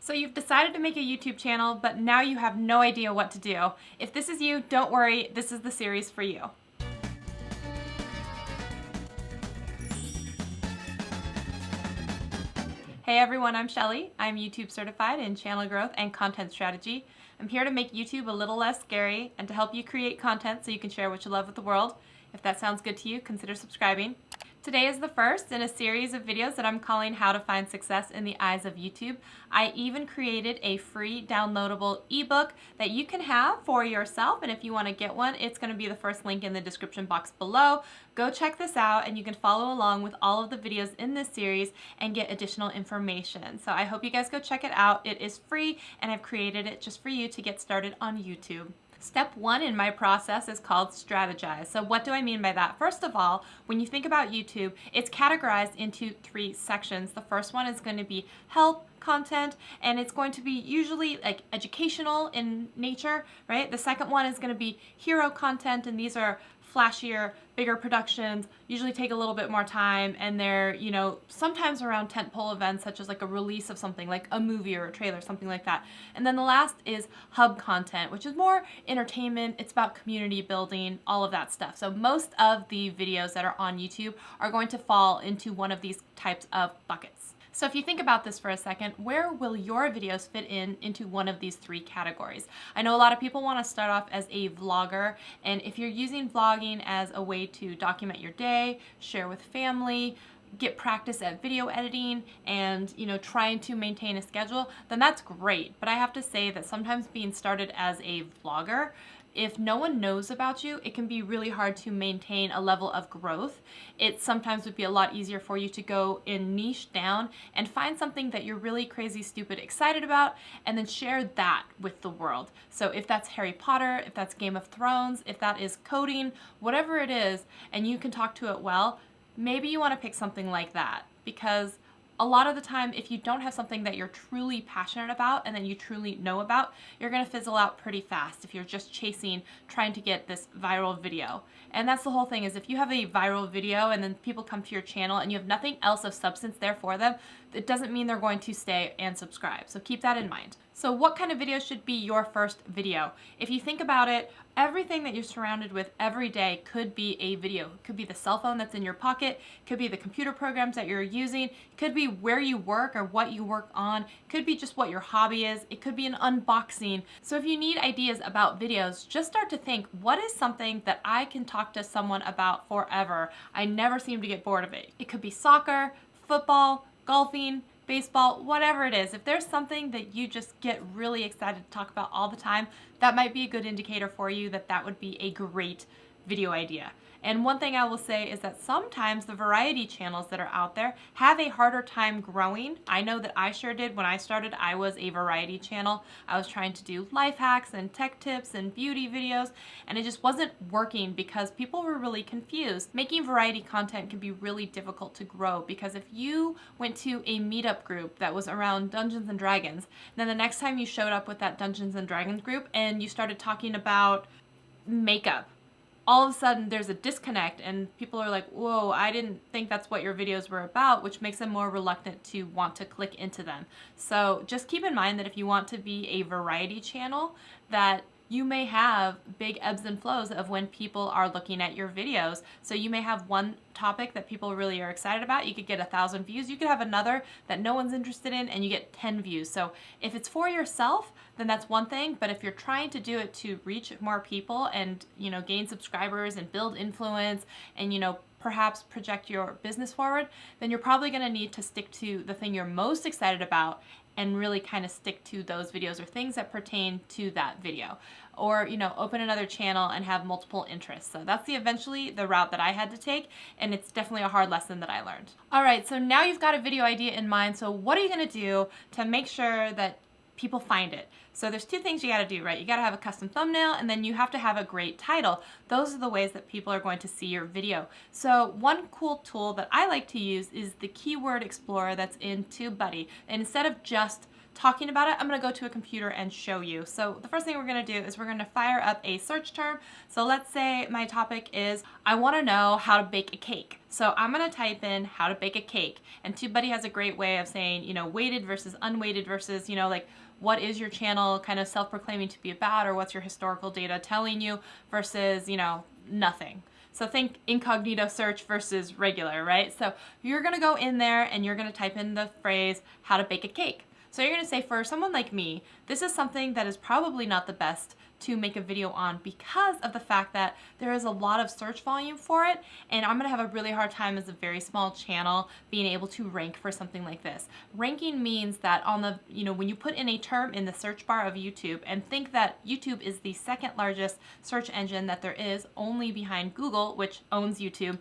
So you've decided to make a YouTube channel, but now you have no idea what to do. If this is you, don't worry, this is the series for you. Hey everyone, I'm Shelly. I'm YouTube certified in channel growth and content strategy. I'm here to make YouTube a little less scary and to help you create content so you can share what you love with the world. If that sounds good to you, consider subscribing. Today is the first in a series of videos that I'm calling How to Find Success in the Eyes of YouTube. I even created a free downloadable ebook that you can have for yourself, and if you want to get one, it's going to be the first link in the description box below. Go check this out and you can follow along with all of the videos in this series and get additional information. So I hope you guys go check it out. It is free and I've created it just for you to get started on YouTube. Step one in my process is called strategize. So what do I mean by that? First of all, when you think about YouTube, it's categorized into 3 sections. The first one is going to be help content, and it's going to be usually like educational in nature, right? The second one is going to be hero content, and these are flashier, bigger productions, usually take a little bit more time, and they're, sometimes around tentpole events such as like a release of something like a movie or a trailer, something like that. And then the last is hub content, which is more entertainment. It's about community building, all of that stuff. So most of the videos that are on YouTube are going to fall into one of these types of buckets. So if you think about this for a second, where will your videos fit into one of these 3 categories? I know a lot of people want to start off as a vlogger, and if you're using vlogging as a way to document your day, share with family, get practice at video editing, and trying to maintain a schedule, then that's great. But I have to say that sometimes being started as a vlogger, if no one knows about you, it can be really hard to maintain a level of growth. It sometimes would be a lot easier for you to go in niche down and find something that you're really crazy, stupid, excited about, and then share that with the world. So if that's Harry Potter, if that's Game of Thrones, if that is coding, whatever it is, and you can talk to it well, maybe you want to pick something like that, because a lot of the time, if you don't have something that you're truly passionate about and that you truly know about, you're going to fizzle out pretty fast if you're just trying to get this viral video. And that's the whole thing, is if you have a viral video and then people come to your channel and you have nothing else of substance there for them, it doesn't mean they're going to stay and subscribe. So keep that in mind. So what kind of video should be your first video? If you think about it, everything that you're surrounded with every day could be a video. It could be the cell phone that's in your pocket, it could be the computer programs that you're using, it could be where you work or what you work on, it could be just what your hobby is, it could be an unboxing. So if you need ideas about videos, just start to think, what is something that I can talk to someone about forever? I never seem to get bored of it. It could be soccer, football, golfing, baseball, whatever it is. If there's something that you just get really excited to talk about all the time, that might be a good indicator for you that that would be a great video idea. And one thing I will say is that sometimes the variety channels that are out there have a harder time growing. I know that I sure did when I started. I was a variety channel. I was trying to do life hacks and tech tips and beauty videos, and it just wasn't working because people were really confused. Making variety content can be really difficult to grow, because if you went to a meetup group that was around Dungeons and Dragons, then the next time you showed up with that Dungeons and Dragons group and you started talking about makeup, all of a sudden there's a disconnect and people are like, whoa, I didn't think that's what your videos were about, which makes them more reluctant to want to click into them. So just keep in mind that if you want to be a variety channel, that you may have big ebbs and flows of when people are looking at your videos. So you may have one topic that people really are excited about. You could get 1,000 views. You could have another that no one's interested in and you get 10 views. So if it's for yourself, then that's one thing. But if you're trying to do it to reach more people and, gain subscribers and build influence and, perhaps project your business forward, then you're probably going to need to stick to the thing you're most excited about and really kind of stick to those videos or things that pertain to that video. Or, open another channel and have multiple interests. So that's eventually the route that I had to take, and it's definitely a hard lesson that I learned. All right, so now you've got a video idea in mind. So what are you going to do to make sure that people find it? So there's 2 things you got to do, right? You got to have a custom thumbnail, and then you have to have a great title. Those are the ways that people are going to see your video. So one cool tool that I like to use is the keyword explorer that's in TubeBuddy. And instead of just talking about it, I'm going to go to a computer and show you. So the first thing we're going to do is we're going to fire up a search term. So let's say my topic is, I want to know how to bake a cake. So I'm going to type in how to bake a cake. And TubeBuddy has a great way of saying, you know, weighted versus unweighted versus, you know, like, what is your channel kind of self-proclaiming to be about, or what's your historical data telling you versus, you know, nothing. So think incognito search versus regular, right? So you're going to go in there and you're going to type in the phrase how to bake a cake. So you're going to say, for someone like me, this is something that is probably not the best to make a video on because of the fact that there is a lot of search volume for it, and I'm going to have a really hard time as a very small channel being able to rank for something like this. Ranking means that on the, you know, when you put in a term in the search bar of YouTube, and think that YouTube is the second largest search engine that there is, only behind Google, which owns YouTube.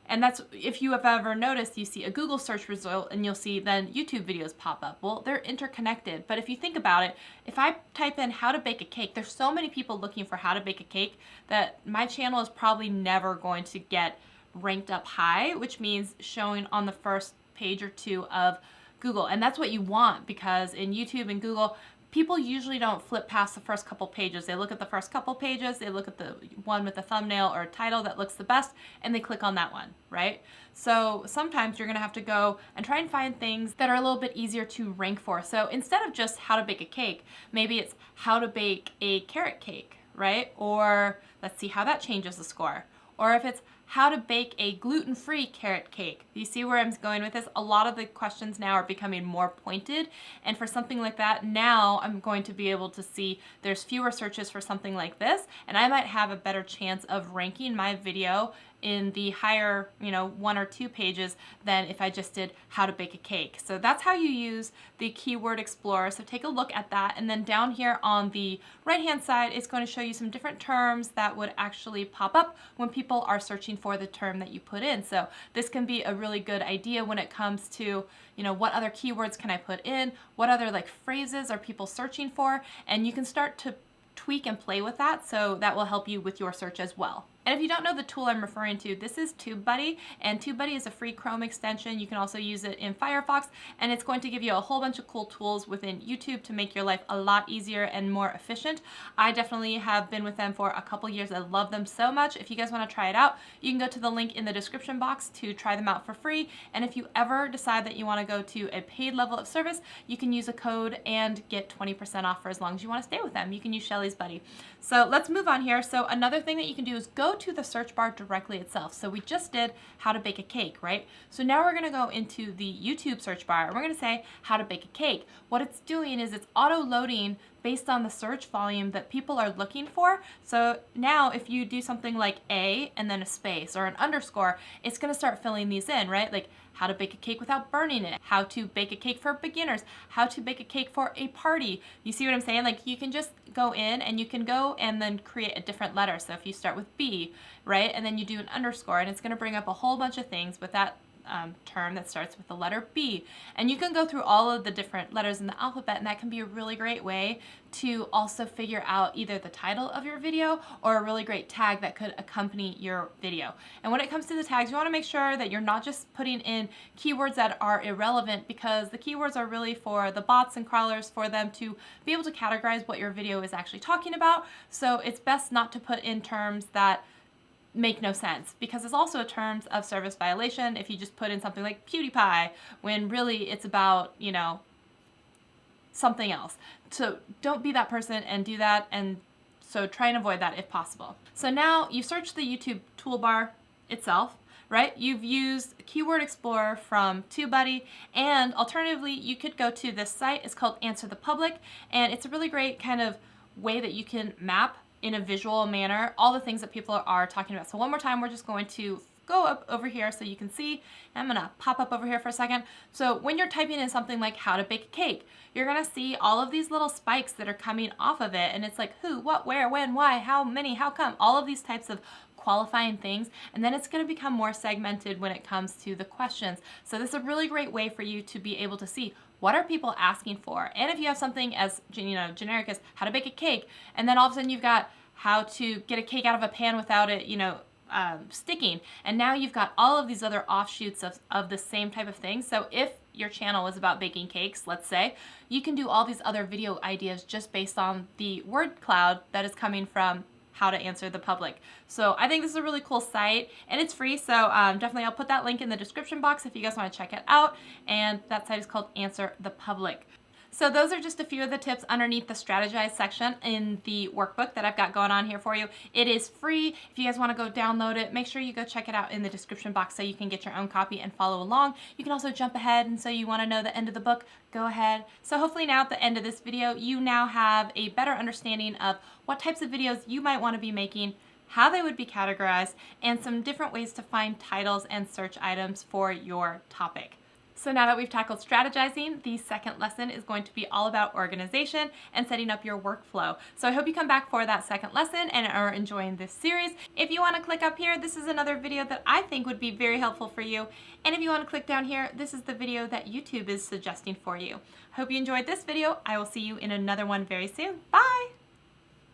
And that's, if you have ever noticed, you see a Google search result and you'll see then YouTube videos pop up. Well, they're interconnected. But if you think about it, if I type in how to bake a cake, there's so many people looking for how to bake a cake that my channel is probably never going to get ranked up high, which means showing on the first page or two of Google. And that's what you want, because in YouTube and Google, people usually don't flip past the first couple pages. They look at the first couple pages, they look at the one with the thumbnail or title that looks the best, and they click on that one, right? So sometimes you're gonna have to go and try and find things that are a little bit easier to rank for. So instead of just how to bake a cake, maybe it's how to bake a carrot cake, right? Or let's see how that changes the score. Or if it's how to bake a gluten-free carrot cake. You see where I'm going with this? A lot of the questions now are becoming more pointed, and for something like that, now I'm going to be able to see there's fewer searches for something like this, and I might have a better chance of ranking my video in the higher, you know, 1 or 2 pages than if I just did how to bake a cake. So that's how you use the Keyword Explorer. So take a look at that, and then down here on the right hand side, it's going to show you some different terms that would actually pop up when people are searching for the term that you put in. So this can be a really good idea when it comes to, you know, what other keywords can I put in, what other like phrases are people searching for, and you can start to tweak and play with that, so that will help you with your search as well. And if you don't know the tool I'm referring to, this is TubeBuddy, and TubeBuddy is a free Chrome extension. You can also use it in Firefox, and it's going to give you a whole bunch of cool tools within YouTube to make your life a lot easier and more efficient. I definitely have been with them for a couple years. I love them so much. If you guys want to try it out, you can go to the link in the description box to try them out for free. And if you ever decide that you want to go to a paid level of service, you can use a code and get 20% off for as long as you want to stay with them. You can use Shelly's Buddy. So let's move on here. So another thing that you can do is go to the search bar directly itself. So we just did how to bake a cake, right? So now we're going to go into the YouTube search bar and we're going to say how to bake a cake. What it's doing is it's auto loading based on the search volume that people are looking for. So now if you do something like a and then a space or an underscore, it's going to start filling these in, right? Like how to bake a cake without burning it, how to bake a cake for beginners, how to bake a cake for a party. You see what I'm saying? Like you can just go in and you can go and then create a different letter. So if you start with B, right, and then you do an underscore, and it's going to bring up a whole bunch of things with that term that starts with the letter B. And you can go through all of the different letters in the alphabet, and that can be a really great way to also figure out either the title of your video or a really great tag that could accompany your video. And when it comes to the tags, you want to make sure that you're not just putting in keywords that are irrelevant, because the keywords are really for the bots and crawlers, for them to be able to categorize what your video is actually talking about. So it's best not to put in terms that make no sense, because it's also a terms of service violation if you just put in something like PewDiePie when really it's about, you know, something else. So don't be that person and do that, and so try and avoid that if possible. So now you search the YouTube toolbar itself, right? You've used Keyword Explorer from TubeBuddy, and alternatively you could go to this site. It's called Answer the Public, and it's a really great kind of way that you can map in a visual manner all the things that people are talking about. So one more time, we're just going to go up over here so you can see. I'm gonna pop up over here for a second. So when you're typing in something like how to bake a cake, you're gonna see all of these little spikes that are coming off of it, and it's like who, what, where, when, why, how many, how come, all of these types of qualifying things, and then it's going to become more segmented when it comes to the questions. So this is a really great way for you to be able to see what are people asking for. And if you have something as generic as how to bake a cake, and then all of a sudden you've got how to get a cake out of a pan without it, sticking, and now you've got all of these other offshoots of the same type of thing. So if your channel was about baking cakes, let's say, you can do all these other video ideas just based on the word cloud that is coming from how to answer the public. So I think this is a really cool site, and it's free, so definitely I'll put that link in the description box if you guys want to check it out, and that site is called Answer the Public. So those are just a few of the tips underneath the strategize section in the workbook that I've got going on here for you. It is free. If you guys want to go download it, make sure you go check it out in the description box so you can get your own copy and follow along. You can also jump ahead, and so you want to know the end of the book, go ahead. So hopefully now at the end of this video, you now have a better understanding of what types of videos you might want to be making, how they would be categorized, and some different ways to find titles and search items for your topic. So now that we've tackled strategizing, the second lesson is going to be all about organization and setting up your workflow. So I hope you come back for that second lesson and are enjoying this series. If you want to click up here, this is another video that I think would be very helpful for you. And if you want to click down here, this is the video that YouTube is suggesting for you. Hope you enjoyed this video. I will see you in another one very soon. Bye!